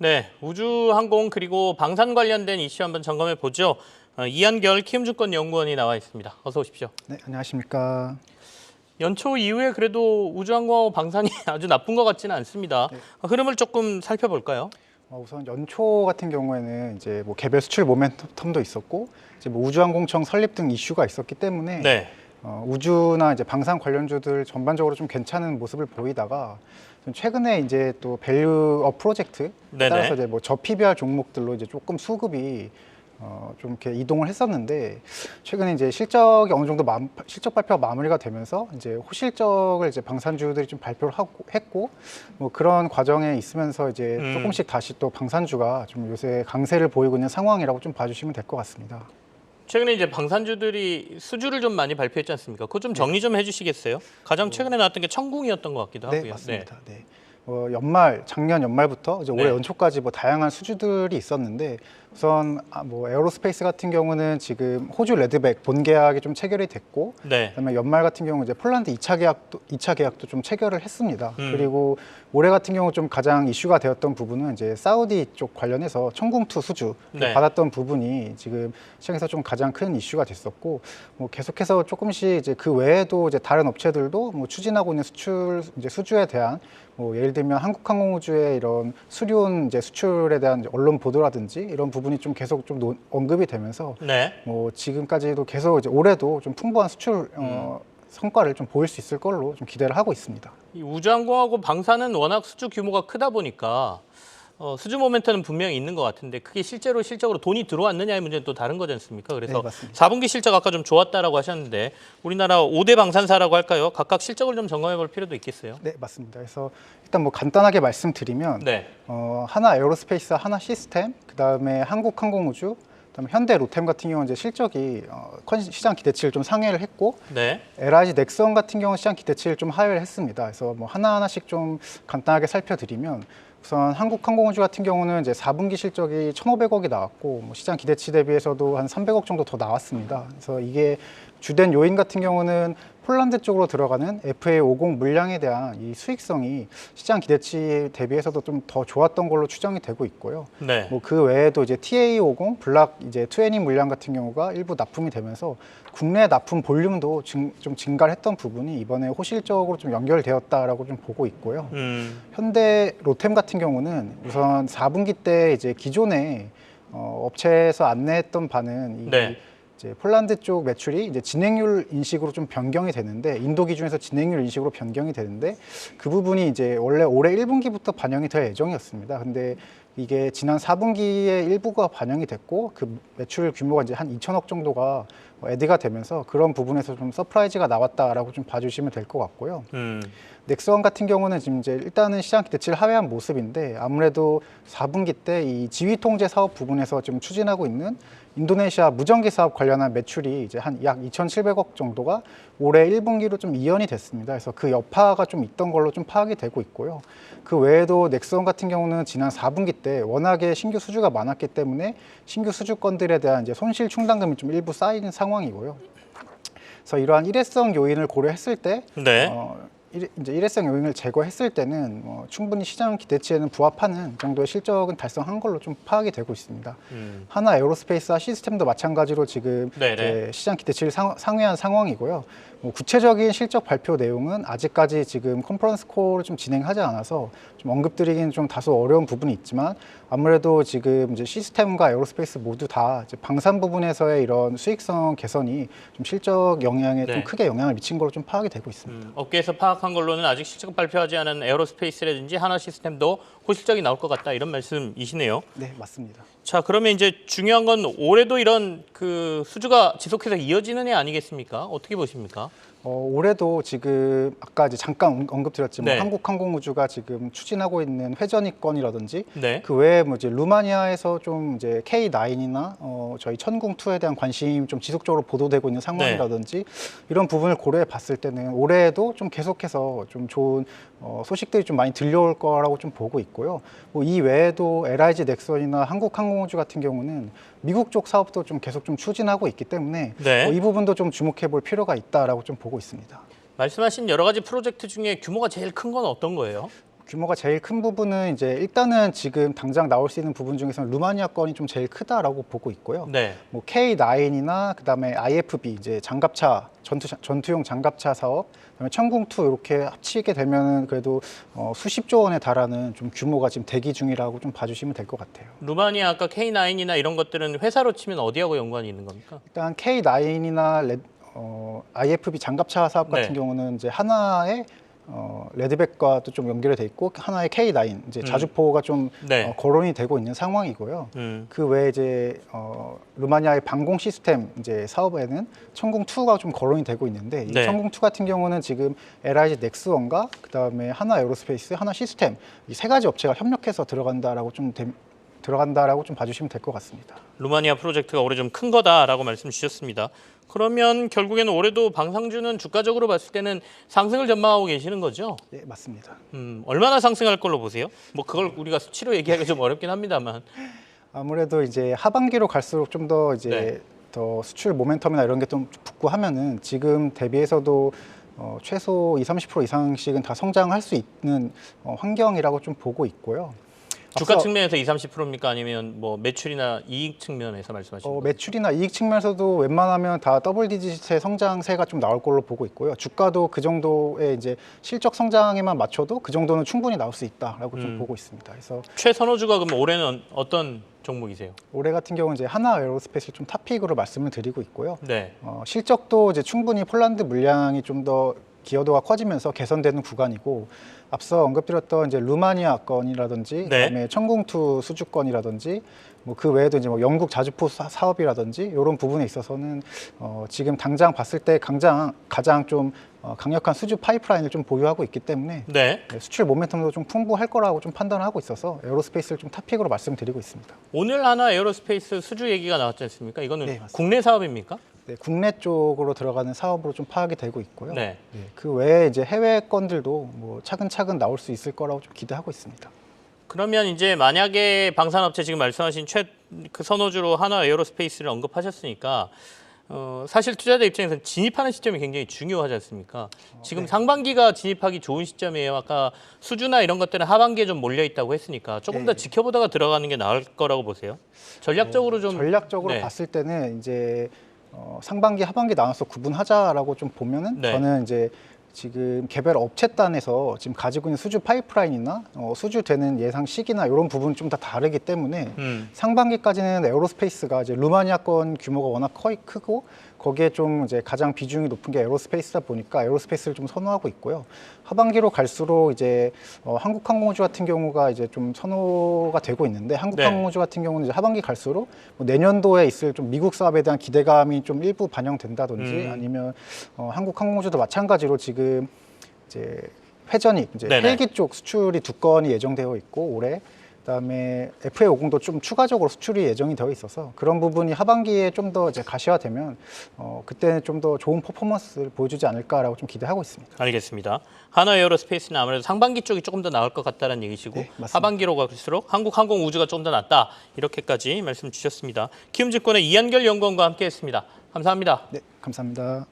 네, 우주항공 그리고 방산 관련된 이슈 한번 점검해 보죠. 이한결 키움증권연구원이 나와 있습니다. 어서 오십시오. 네, 안녕하십니까. 연초 이후에 그래도 우주항공하고 방산이 아주 나쁜 것 같지는 않습니다. 네. 흐름을 조금 살펴볼까요? 우선 연초 같은 경우에는 이제 뭐 개별 수출 모멘텀도 있었고, 이제 뭐 우주항공청 설립 등 이슈가 있었기 때문에 네. 우주나 이제 방산 관련주들 전반적으로 좀 괜찮은 모습을 보이다가 좀 최근에 이제 또 밸류업 프로젝트 따라서 이제 뭐 저PBR 종목들로 이제 조금 수급이 좀 이렇게 이동을 했었는데 최근에 이제 실적이 어느 정도 실적 발표가 마무리가 되면서 이제 호실적을 이제 방산주들이 좀 발표를 했고 뭐 그런 과정에 있으면서 이제 조금씩 다시 또 방산주가 좀 요새 강세를 보이고 있는 상황이라고 좀 봐주시면 될 것 같습니다. 최근에 이제 방산주들이 수주를 좀 많이 발표했지 않습니까? 그거 좀 정리 좀 해주시겠어요? 가장 최근에 나왔던 게 청궁이었던 것 같기도 하고요. 네, 맞습니다. 네. 작년 연말부터 이제 올해 연초까지 뭐 다양한 수주들이 있었는데 우선 뭐 에어로스페이스 같은 경우는 지금 호주 레드백 본계약이 좀 체결이 됐고, 그다음에 연말 같은 경우 이제 폴란드 2차 계약도 좀 체결을 했습니다. 그리고 올해 같은 경우 좀 가장 이슈가 되었던 부분은 이제 사우디 쪽 관련해서 청궁2 수주 받았던 부분이 지금 시장에서 좀 가장 큰 이슈가 됐었고, 뭐 계속해서 조금씩 이제 그 외에도 이제 다른 업체들도 뭐 추진하고 있는 수주에 대한 뭐 예를 들면 한국항공우주의 이런 수리온 이제 수출에 대한 언론 보도라든지 이런 부분이 좀 계속 좀 언급이 되면서 뭐 지금까지도 계속 이제 올해도 좀 풍부한 수출 성과를 좀 보일 수 있을 걸로 좀 기대를 하고 있습니다. 이 우주항공하고 방산은 워낙 수주 규모가 크다 보니까 수주 모멘텀은 분명히 있는 것 같은데 그게 실적으로 돈이 들어왔느냐의 문제는 또 다른 거지 않습니까? 그래서 네, 4분기 실적 아까 좀 좋았다라고 하셨는데 우리나라 5대 방산사라고 할까요? 각각 실적을 좀 점검해 볼 필요도 있겠어요? 네, 맞습니다. 그래서 일단 뭐 간단하게 말씀드리면 하나 에어로스페이스, 하나 시스템, 그다음에 한국항공우주, 그다음에 현대 로템 같은 경우는 이제 실적이 시장 기대치를 좀 상회를 했고, LIG 넥스원 같은 경우는 시장 기대치를 좀 하회를 했습니다. 그래서 뭐 하나하나씩 좀 간단하게 살펴드리면 우선 한국항공우주 같은 경우는 이제 4분기 실적이 1,500억이 나왔고 뭐 시장 기대치 대비해서도 한 300억 정도 더 나왔습니다. 그래서 이게 주된 요인 같은 경우는 폴란드 쪽으로 들어가는 FA50 물량에 대한 이 수익성이 시장 기대치 대비해서도 좀 더 좋았던 걸로 추정이 되고 있고요. 뭐 그 외에도 이제 TA50 블락 이제 2NE 물량 같은 경우가 일부 납품이 되면서 국내 납품 볼륨도 좀 증가를 했던 부분이 이번에 호실적으로 좀 연결되었다라고 좀 보고 있고요. 현대 로템 같은 경우는 우선 4분기 때 이제 기존에 업체에서 안내했던 바는 이제 폴란드 쪽 매출이 이제 진행률 인식으로 좀 변경이 되는데 인도 기준에서 진행률 인식으로 변경이 되는데 그 부분이 이제 원래 올해 1분기부터 반영이 될 예정이었습니다. 근데 이게 지난 4분기에 일부가 반영이 됐고 그 매출 규모가 이제 한 2천억 정도가 애드가 되면서 그런 부분에서 좀 서프라이즈가 나왔다라고 좀 봐주시면 될 것 같고요. 넥스원 같은 경우는 지금 이제 일단은 시장 기대치를 하회한 모습인데 아무래도 4분기 때 이 지휘 통제 사업 부분에서 좀 추진하고 있는 인도네시아 무전기 사업 관련한 매출이 이제 한 약 2,700억 정도가 올해 1분기로 좀 이연이 됐습니다. 그래서 그 여파가 좀 있던 걸로 좀 파악이 되고 있고요. 그 외에도 넥스원 같은 경우는 지난 4분기 때 워낙에 신규 수주가 많았기 때문에 신규 수주건들에 대한 이제 손실 충당금이 좀 일부 쌓이는 상황이고요. 그래서 이러한 일회성 요인을 고려했을 때 이제 일회성 요인을 제거했을 때는 충분히 시장 기대치에는 부합하는 정도의 실적은 달성한 걸로 좀 파악이 되고 있습니다. 하나 에어로스페이스와 시스템도 마찬가지로 지금 이제 시장 기대치를 상회한 상황이고요. 뭐 구체적인 실적 발표 내용은 아직까지 지금 컨퍼런스 콜을 좀 진행하지 않아서 좀 언급드리기는 좀 다소 어려운 부분이 있지만 아무래도 지금 이제 시스템과 에어로스페이스 모두 다 이제 방산 부분에서의 이런 수익성 개선이 좀 실적 영향에 좀 크게 영향을 미친 걸로 좀 파악이 되고 있습니다. 업계에서 파악한 걸로는 아직 실적 발표하지 않은 에어로스페이스라든지 하나 시스템도 호실적이 나올 것 같다 이런 말씀이시네요. 네, 맞습니다. 자, 그러면 이제 중요한 건 올해도 이런 그 수주가 지속해서 이어지는 해 아니겠습니까? 어떻게 보십니까? 올해도 지금 아까 이제 잠깐 언급드렸지만 한국항공우주가 지금 추진하고 있는 회전익건이라든지 그 외에 뭐 이제 루마니아에서 좀 이제 K9이나 저희 천궁2에 대한 관심이 좀 지속적으로 보도되고 있는 상황이라든지 이런 부분을 고려해 봤을 때는 올해에도 좀 계속해서 좀 좋은 소식들이 좀 많이 들려올 거라고 좀 보고 있고요. 뭐 이 외에도 LIG 넥스원이나 한국항공우주 같은 경우는 미국 쪽 사업도 좀 계속 좀 추진하고 있기 때문에 이 부분도 좀 주목해 볼 필요가 있다라고 좀 보고 있습니다. 말씀하신 여러 가지 프로젝트 중에 규모가 제일 큰 건 어떤 거예요? 규모가 제일 큰 부분은 이제 일단은 지금 당장 나올 수 있는 부분 중에서는 루마니아 건이 좀 제일 크다라고 보고 있고요. 네. 뭐 K9이나 그다음에 IFB 이제 장갑차 전투용 장갑차 사업, 그다음에 천궁2 이렇게 합치게 되면은 그래도 수십조 원에 달하는 좀 규모가 지금 대기 중이라고 좀 봐주시면 될 것 같아요. 루마니아 아까 K9이나 이런 것들은 회사로 치면 어디하고 연관이 있는 겁니까? 일단 K9이나 IFB 장갑차 사업 같은 네. 경우는 이제 하나의 레드백과도 좀 연결이 돼 있고 하나의 K9 이제 자주포가 좀 네. 거론이 되고 있는 상황이고요. 그 외에 이제 루마니아의 방공 시스템 이제 사업에는 천궁2가 좀 거론이 되고 있는데 이 네. 천궁2 같은 경우는 지금 LIG 넥스원과 그다음에 하나 에어로스페이스, 하나 시스템 이 세 가지 업체가 협력해서 들어간다라고 좀 봐주시면 될 것 같습니다. 루마니아 프로젝트가 올해 좀 큰 거다라고 말씀 주셨습니다. 그러면 결국에는 올해도 방산주는 주가적으로 봤을 때는 상승을 전망하고 계시는 거죠? 네, 맞습니다. 얼마나 상승할 걸로 보세요? 뭐 그걸 우리가 수치로 얘기하기가 좀 어렵긴 합니다만. 아무래도 이제 하반기로 갈수록 좀 더 이제 네. 더 수출 모멘텀이나 이런 게 좀 붙고 하면은 지금 대비해서도 최소 20-30% 이상씩은 다 성장할 수 있는 환경이라고 좀 보고 있고요. 주가 앞서 측면에서 20-30%입니까? 아니면 뭐 매출이나 이익 측면에서 말씀하시는 거예요? 매출이나 이익 측면에서도 웬만하면 다 더블 디지트의 성장세가 좀 나올 걸로 보고 있고요. 주가도 그 정도의 이제 실적 성장에만 맞춰도 그 정도는 충분히 나올 수 있다라고 좀 보고 있습니다. 그래서 최선호주가 그럼 올해는 어떤 종목이세요? 올해 같은 경우는 이제 하나 에어로스페이스를 좀 탑픽으로 말씀을 드리고 있고요. 네. 실적도 이제 충분히 폴란드 물량이 좀 더 기여도가 커지면서 개선되는 구간이고 앞서 언급드렸던 이제 루마니아 건이라든지 네. 그다음에 천궁2 수주 건이라든지 뭐 그 외에도 이제 뭐 영국 자주포 사업이라든지 이런 부분에 있어서는 지금 당장 봤을 때 가장 좀 강력한 수주 파이프라인을 좀 보유하고 있기 때문에 네. 수출 모멘텀도 좀 풍부할 거라고 좀 판단을 하고 있어서 에어로스페이스를 좀 탑픽으로 말씀드리고 있습니다. 오늘 하나 에어로스페이스 수주 얘기가 나왔지 않습니까? 이거는 네, 맞습니다. 국내 사업입니까? 네, 국내 쪽으로 들어가는 사업으로 좀 파악이 되고 있고요. 네. 그 외에 이제 해외 건들도 뭐 차근차근 나올 수 있을 거라고 좀 기대하고 있습니다. 그러면 이제 만약에 방산업체 지금 말씀하신 그 선호주로 하나 에어로스페이스를 언급하셨으니까 사실 투자자 입장에서는 진입하는 시점이 굉장히 중요하지 않습니까? 지금 네. 상반기가 진입하기 좋은 시점이에요. 아까 수주나 이런 것들은 하반기에 좀 몰려 있다고 했으니까 조금 더 네. 지켜보다가 들어가는 게 나을 거라고 보세요. 전략적으로 좀 전략적으로 네. 봤을 때는 이제 상반기, 하반기 나눠서 구분하자라고 좀 보면은 네. 저는 이제 지금 개별 업체단에서 지금 가지고 있는 수주 파이프라인이나 수주되는 예상 시기나 이런 부분 좀 다 다르기 때문에 상반기까지는 에어로스페이스가 이제 루마니아 건 규모가 워낙 크고 거기에 좀 이제 가장 비중이 높은 게 에어로스페이스다 보니까 에어로스페이스를 좀 선호하고 있고요. 하반기로 갈수록 이제 한국항공우주 같은 경우가 이제 좀 선호가 되고 있는데 한국항공우주 같은 경우는 이제 하반기 갈수록 뭐 내년도에 있을 좀 미국 사업에 대한 기대감이 좀 일부 반영된다든지 아니면 한국항공우주도 마찬가지로 지금 이제 회전익 이제 네네. 헬기 쪽 수출이 2건이 예정되어 있고 올해 그다음에 FA50도 좀 추가적으로 수출이 예정이 되어 있어서 그런 부분이 하반기에 좀 더 이제 가시화되면 그때는 좀 더 좋은 퍼포먼스를 보여주지 않을까라고 좀 기대하고 있습니다. 알겠습니다. 하나 에어로스페이스는 아무래도 상반기 쪽이 조금 더 나을 것 같다는 얘기시고 네, 맞습니다. 하반기로 갈수록 한국항공우주가 좀 더 낫다 이렇게까지 말씀 주셨습니다. 키움증권의 이한결 연구원과 함께했습니다. 감사합니다. 네, 감사합니다.